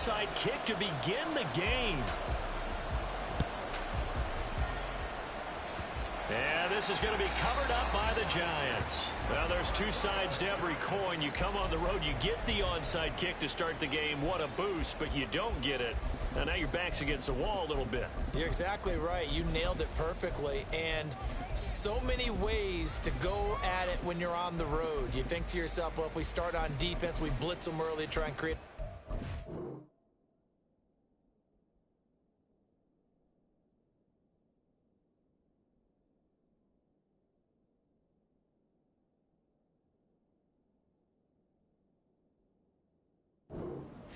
onside kick to begin the game. And this is going to be covered up by the Giants. Well, there's two sides to every coin. You come on the road, you get the onside kick to start the game. What a boost, but you don't get it. And now your back's against the wall a little bit. You're exactly right. You nailed it perfectly. And so many ways to go at it when you're on the road. You think to yourself, well, if we start on defense, we blitz them early, try and create...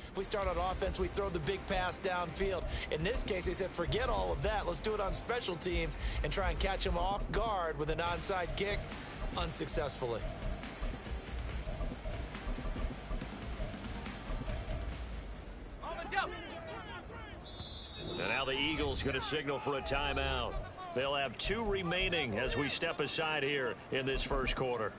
If we start on offense, we throw the big pass downfield. In this case, they said, forget all of that. Let's do it on special teams and try and catch them off guard with an onside kick unsuccessfully. And now the Eagles going to signal for a timeout. They'll have 2 remaining as we step aside here in this first quarter.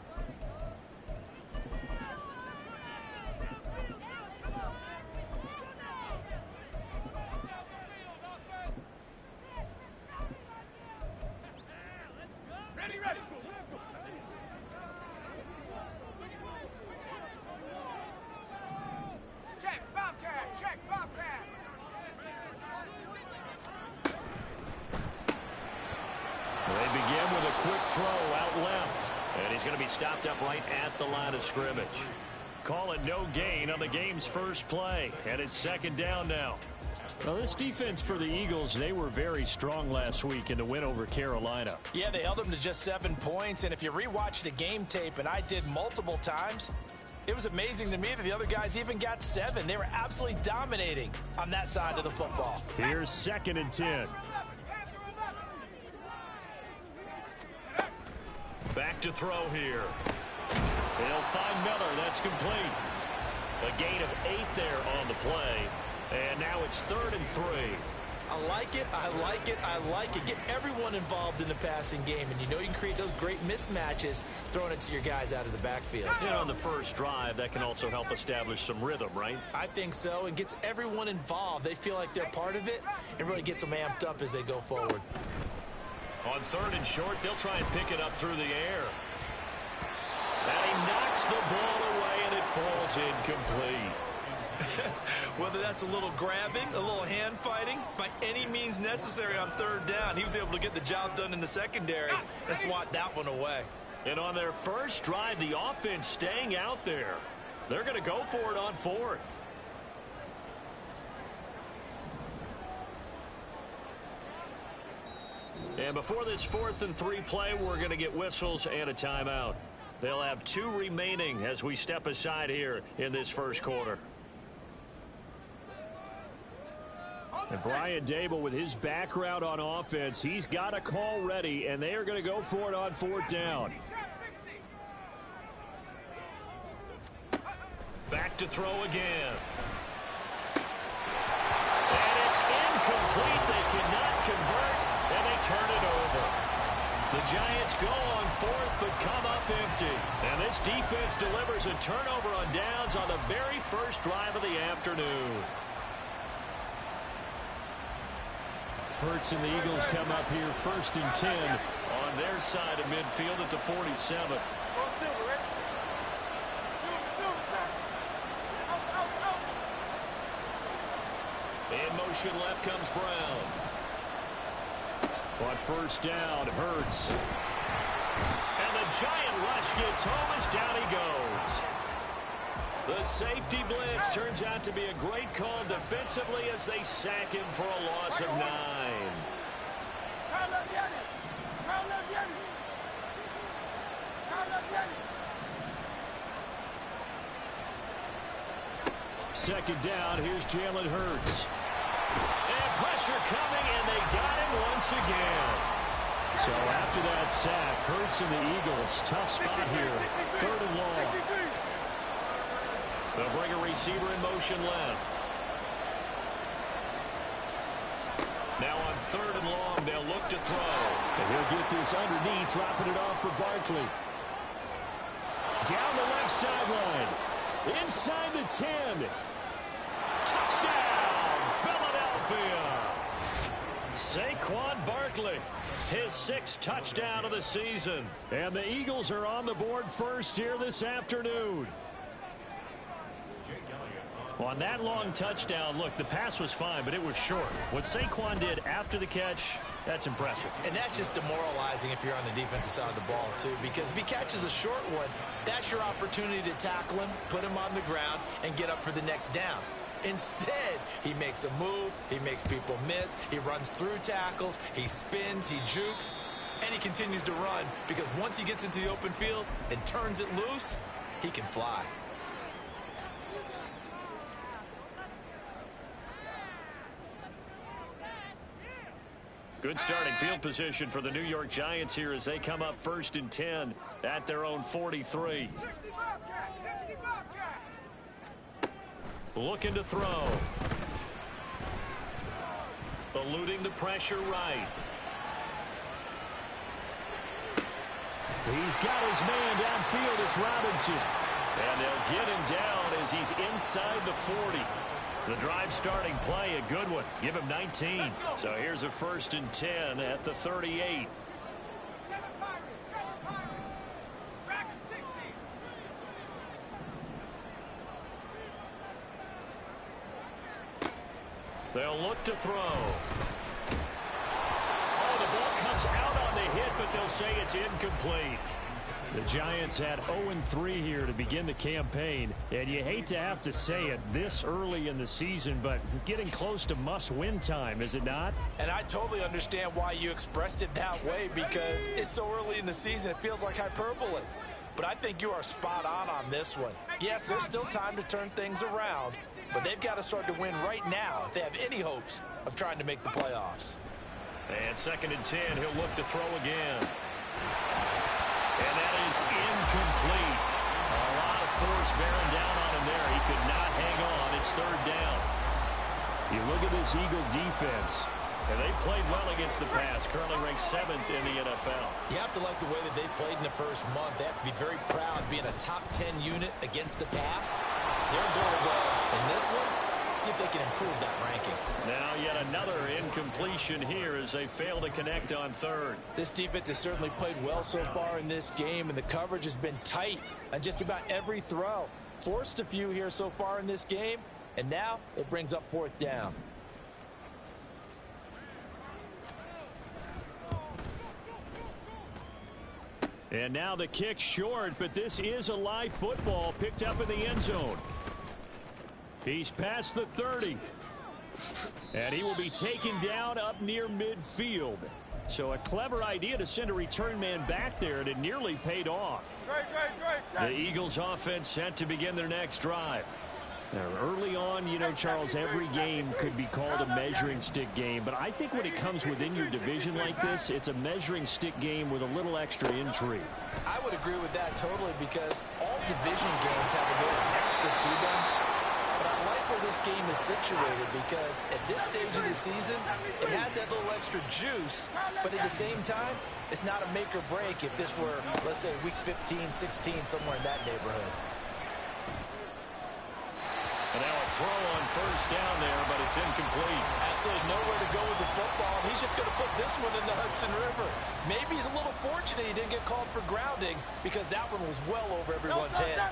Stopped up right at the line of scrimmage. Call it no gain on the game's first play, and it's second down now. Well, this defense for the Eagles, they were very strong last week in the win over Carolina. Yeah, they held them to just 7 points, and if you rewatch the game tape, and I did multiple times, it was amazing to me that the other guys even got 7. They were absolutely dominating on that side of the football. Here's 2nd and 10. Back to throw here. They'll find Miller. That's complete. A gain of 8 there on the play. And now it's 3rd and 3. I like it. I like it. I like it. Get everyone involved in the passing game. And you know you can create those great mismatches throwing it to your guys out of the backfield. And on the first drive, that can also help establish some rhythm, right? I think so. And gets everyone involved. They feel like they're part of it and really gets them amped up as they go forward. On 3rd and short, they'll try and pick it up through the air. And he knocks the ball away, and it falls incomplete. Whether that's a little grabbing, a little hand fighting, by any means necessary on 3rd down, he was able to get the job done in the secondary and swat that one away. And on their first drive, the offense staying out there. They're going to go for it on 4th. And before this 4th and 3 play, we're going to get whistles and a timeout. They'll have 2 remaining as we step aside here in this first quarter. And Brian Dable, with his background on offense, he's got a call ready, and they are going to go for it on 4th down. Back to throw again. And it's incomplete. They cannot convert. And they turn it over. The Giants go on 4th, but come up empty. And this defense delivers a turnover on downs on the very first drive of the afternoon. Hurts and the Eagles come up here 1st and 10 on their side of midfield at the 47. In motion left comes Brown. On 1st down, Hurts. And the giant rush gets home as down he goes. The safety blitz turns out to be a great call defensively as they sack him for a loss of 9. Second down, here's Jalen Hurts. And pressure coming, and they got him once again. So after that sack, Hurts and the Eagles, tough spot here, 3rd and long. They'll bring a receiver in motion left. Now on 3rd and long, they'll look to throw. And he'll get this underneath, dropping it off for Barkley. Down the left sideline. Inside the 10. Touchdown! Saquon Barkley, his 6th touchdown of the season. And the Eagles are on the board first here this afternoon. On that long touchdown, look, the pass was fine, but it was short. What Saquon did after the catch, that's impressive. And that's just demoralizing if you're on the defensive side of the ball, too, because if he catches a short one, that's your opportunity to tackle him, put him on the ground, and get up for the next down. Instead, he makes a move, he makes people miss, he runs through tackles, he spins, he jukes, and he continues to run because once he gets into the open field and turns it loose, he can fly. Good starting field position for the New York Giants here as they come up 1st and 10 at their own 43. Looking to throw. Eluding the pressure right. He's got his man downfield. It's Robinson. And they'll get him down as he's inside the 40. The drive starting play, a good one. Give him 19. So here's a 1st and 10 at the 38. They'll look to throw. Oh, the ball comes out on the hit, but they'll say it's incomplete. The Giants had 0-3 here to begin the campaign, and you hate to have to say it this early in the season, but getting close to must-win time, is it not? And I totally understand why you expressed it that way, because it's so early in the season, it feels like hyperbole. But I think you are spot on this one. Yes, there's still time to turn things around, but they've got to start to win right now if they have any hopes of trying to make the playoffs. And 2nd and 10, he'll look to throw again. And that is incomplete. A lot of force bearing down on him there. He could not hang on. It's 3rd down. You look at this Eagle defense, and they played well against the pass, currently ranked 7th in the NFL. You have to like the way that they've played in the first month. They have to be very proud being a top 10 unit against the pass. Their goal to go in this one, see if they can improve that ranking. Now yet another incompletion here as they fail to connect on 3rd. This defense has certainly played well so far in this game, and the coverage has been tight on just about every throw. Forced a few here so far in this game, and now it brings up 4th down. And now the kick short, but this is a live football picked up in the end zone. He's past the 30. And he will be taken down up near midfield. So a clever idea to send a return man back there, and it nearly paid off. The Eagles offense set to begin their next drive. Now, early on, you know, Charles, every game could be called a measuring stick game. But I think when it comes within your division like this, it's a measuring stick game with a little extra intrigue. I would agree with that totally, because all division games have a little extra to them. But I like where this game is situated, because at this stage of the season, it has that little extra juice. But at the same time, it's not a make or break if this were, let's say, week 15, 16, somewhere in that neighborhood. And now a throw on 1st down there, but it's incomplete. Absolutely nowhere to go with the football. He's just going to put this one in the Hudson River. Maybe he's a little fortunate he didn't get called for grounding, because that one was well over everyone's head.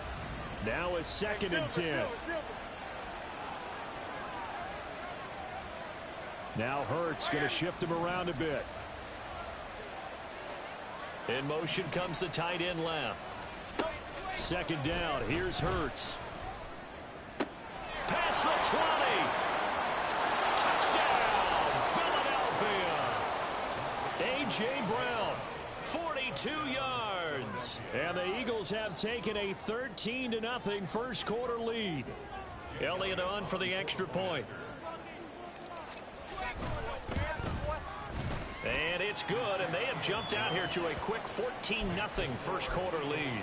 Now a 2nd and 10. Now Hurts going to shift him around a bit. In motion comes the tight end left. 2nd down. Here's Hurts. Past the 20. Touchdown, Philadelphia. A.J. Brown, 42 yards. And the Eagles have taken a 13-0 first quarter lead. Elliott on for the extra point. And it's good, and they have jumped out here to a quick 14-0 first quarter lead.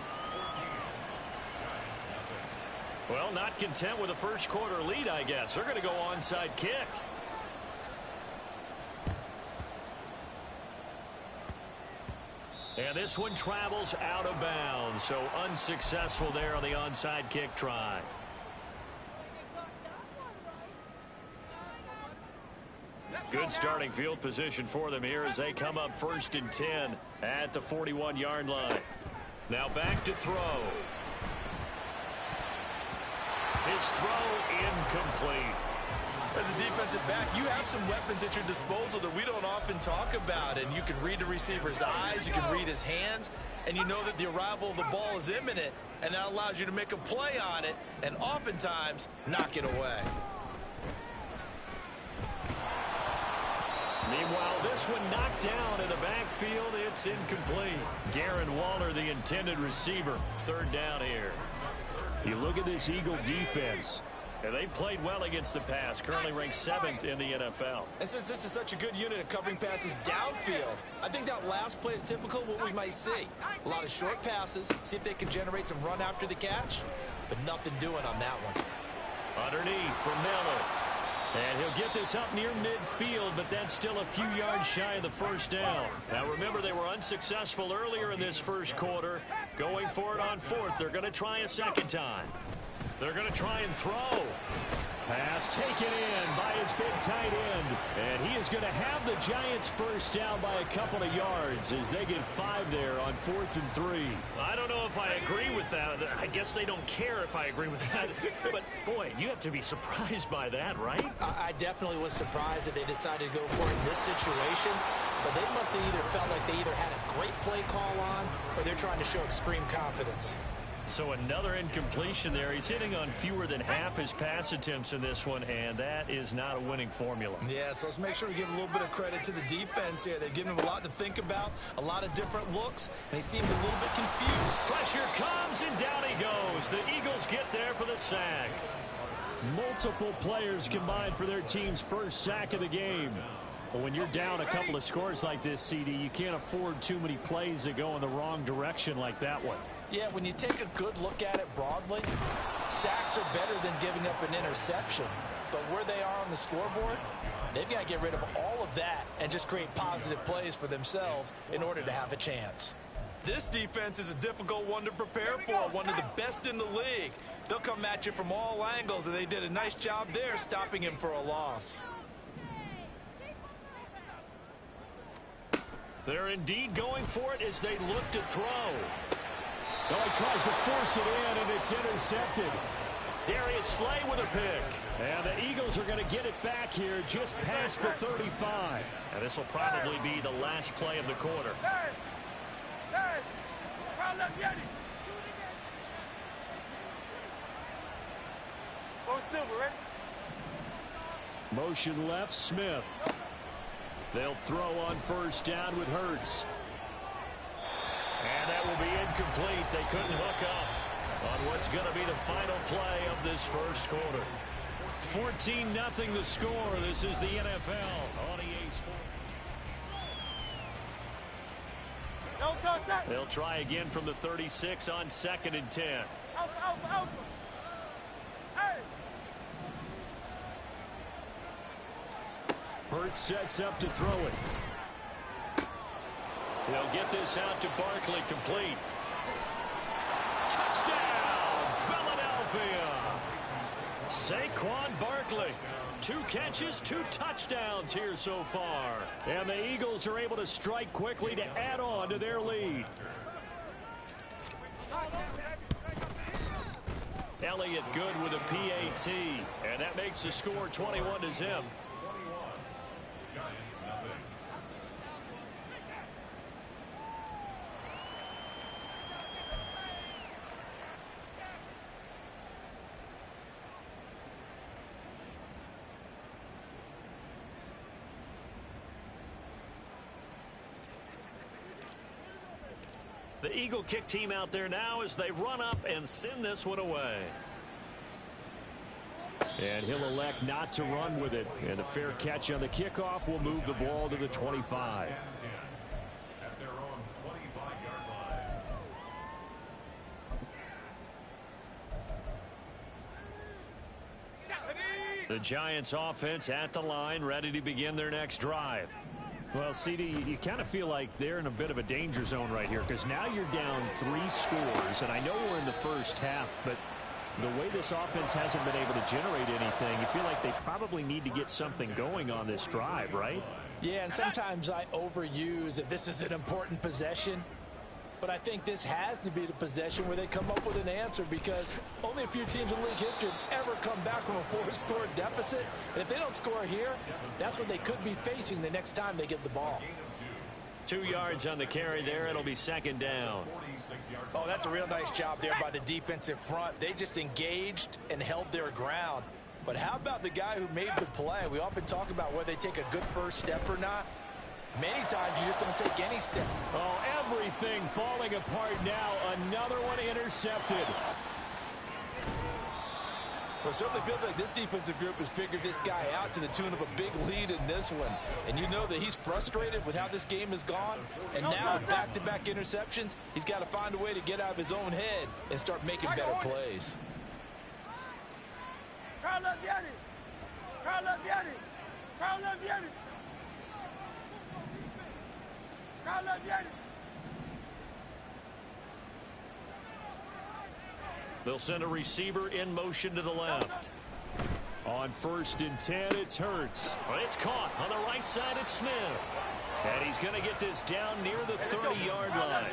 Well, not content with a first quarter lead, I guess. They're going to go onside kick. And this one travels out of bounds, so unsuccessful there on the onside kick try. Good starting field position for them here as they come up 1st and 10 at the 41-yard line. Now back to throw. His throw incomplete. As a defensive back, you have some weapons at your disposal that we don't often talk about. And you can read the receiver's eyes, you can read his hands, and you know that the arrival of the ball is imminent, and that allows you to make a play on it and oftentimes knock it away. Meanwhile, this one knocked down in the backfield. It's incomplete. Darren Waller, the intended receiver. 3rd down here. You look at this Eagle defense, and they played well against the pass, currently ranked 7th in the NFL. And since this is such a good unit of covering passes downfield, I think that last play is typical of what we might see. A lot of short passes, see if they can generate some run after the catch, but nothing doing on that one. Underneath for Miller. And he'll get this up near midfield, but that's still a few yards shy of the 1st down. Now remember, they were unsuccessful earlier in this 1st quarter. Going for it on 4th. They're going to try a 2nd time. They're going to try and throw. Pass taken in by his big tight end. And he is going to have the Giants 1st down by a couple of yards as they get 5 there on 4th and 3. I don't know if I agree with that. I guess they don't care if I agree with that. But, boy, you have to be surprised by that, right? I definitely was surprised that they decided to go for it in this situation. But they must have either felt like they either had a great play call on or they're trying to show extreme confidence. So another incompletion there. He's hitting on fewer than half his pass attempts in this one, and that is not a winning formula. Yeah, so let's make sure we give a little bit of credit to the defense here. They're giving him a lot to think about, a lot of different looks, and he seems a little bit confused. Pressure comes, and down he goes. The Eagles get there for the sack. Multiple players combined for their team's 1st sack of the game. But when you're down a couple of scores like this, CD, you can't afford too many plays that go in the wrong direction like that one. Yeah, when you take a good look at it broadly, sacks are better than giving up an interception. But where they are on the scoreboard, they've got to get rid of all of that and just create positive plays for themselves in order to have a chance. This defense is a difficult one to prepare for, one of the best in the league. They'll come at you from all angles, and they did a nice job there stopping him for a loss. They're indeed going for it as they look to throw. Oh, he tries to force it in, and it's intercepted. Darius Slay with a pick. And the Eagles are going to get it back here just past the 35. And this will probably be the last play of the quarter. Motion left, Smith. They'll throw on 1st down with Hurts. And that will be incomplete. They couldn't hook up on what's going to be the final play of this 1st quarter. 14-0 the score. This is the NFL on EA Sports. They'll try again from the 36 on 2nd and 10. Hurts sets up to throw it. They'll get this out to Barkley, complete. Touchdown, Philadelphia. Saquon Barkley. 2 catches, 2 touchdowns here so far. And the Eagles are able to strike quickly to add on to their lead. Elliott good with a PAT. And that makes the score 21-0. The Eagle kick team out there now as they run up and send this one away. And he'll elect not to run with it. And a fair catch on the kickoff will move the ball to the 25. At their own 25-yard line. The Giants offense at the line, ready to begin their next drive. Well, CD, you kind of feel like they're in a bit of a danger zone right here because now you're down 3 scores, and I know we're in the 1st half, but The way this offense hasn't been able to generate anything, you feel like they probably need to get something going on this drive, right? Yeah, and sometimes I overuse that this is an important possession. But I think this has to be the possession where they come up with an answer, because only a few teams in league history have ever come back from a 4-score deficit. And if they don't score here, that's what they could be facing the next time they get the ball. 2 yards on the carry there. It'll be second down. Oh, that's a real nice job there by the defensive front. They just engaged and held their ground. But how about the guy who made the play? We often talk about whether they take a good first step or not. Many times you just don't take any step. Oh, everything falling apart now. Another one intercepted. Well, it certainly feels like this defensive group has figured this guy out to the tune of a big lead in this one. And you know that he's frustrated with how this game has gone. And now with back-to-back interceptions, he's got to find a way to get out of his own head and start making better plays. They'll send a receiver in motion to the left. On 1st and 10, it's Hurts. Well, it's caught on the right side. It's Smith. And he's going to get this down near the 30-yard line.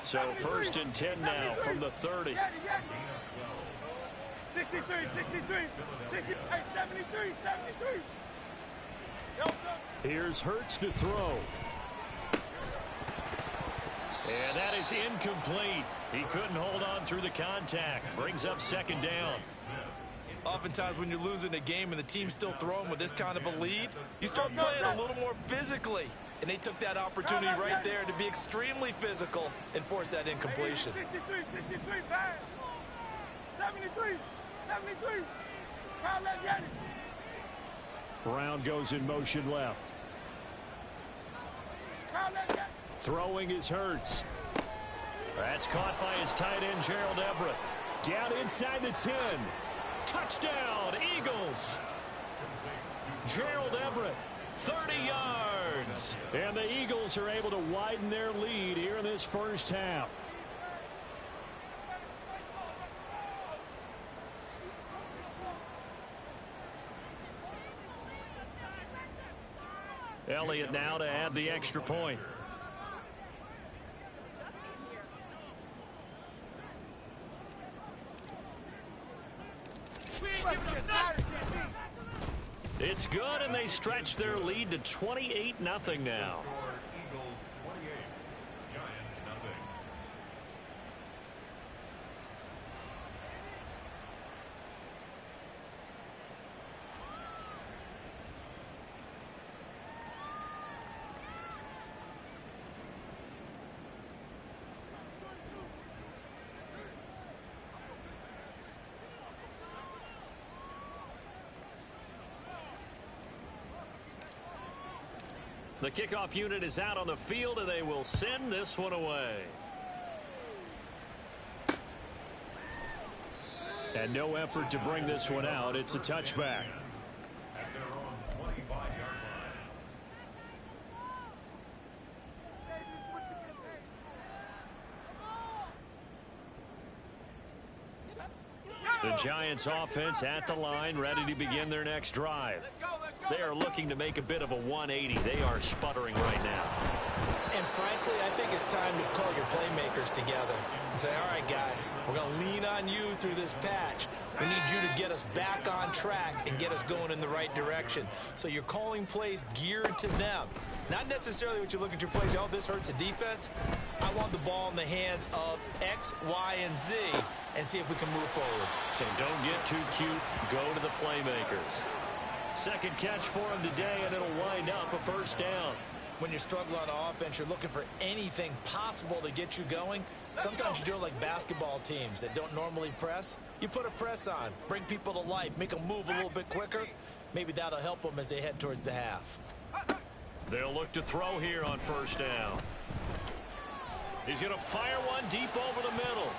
So 1st and 10 now from the 30. 63, 73, 73. Here's Hurts to throw. And that is incomplete. He couldn't hold on through the contact. Brings up second down. Oftentimes when you're losing a game and the team's still throwing with this kind of a lead, you start playing a little more physically. And they took that opportunity right there to be extremely physical and force that incompletion. 63, 73. Brown goes in motion left. Throwing is Hurts. That's caught by his tight end, Gerald Everett. Down inside the 10. Touchdown, Eagles. Gerald Everett, 30 yards. And the Eagles are able to widen their lead here in this first half. Elliott now to add the extra point. It's good, and they stretch their lead to 28-0 now. Eagles 28, Giants nothing. The kickoff unit is out on the field, and they will send this one away. And no effort to bring this one out. It's a touchback. At their own 25-yard line. The Giants offense at the line, ready to begin their next drive. They are looking to make a bit of a 180. They are sputtering right now. And frankly, I think it's time to call your playmakers together and say, all right, guys, we're going to lean on you through this patch. We need you to get us back on track and get us going in the right direction. So you're calling plays geared to them. Not necessarily what you look at your plays, oh, this hurts the defense. I want the ball in the hands of X, Y, and Z and see if we can move forward. So don't get too cute. Go to the playmakers. Second catch for him today, and it'll wind up a first down. When you're struggling on offense, you're looking for anything possible to get you going. Sometimes you do it like basketball teams that don't normally press. You put a press on, bring people to life, make them move a little bit quicker. Maybe that'll help them as they head towards the half. They'll look to throw here on first down. He's going to fire one deep over the middle.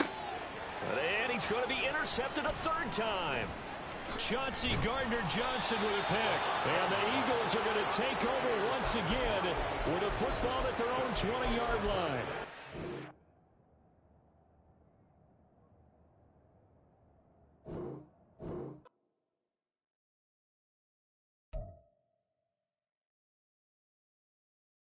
And he's going to be intercepted a third time. Chauncey Gardner-Johnson with a pick. And the Eagles are going to take over once again with a football at their own 20-yard line.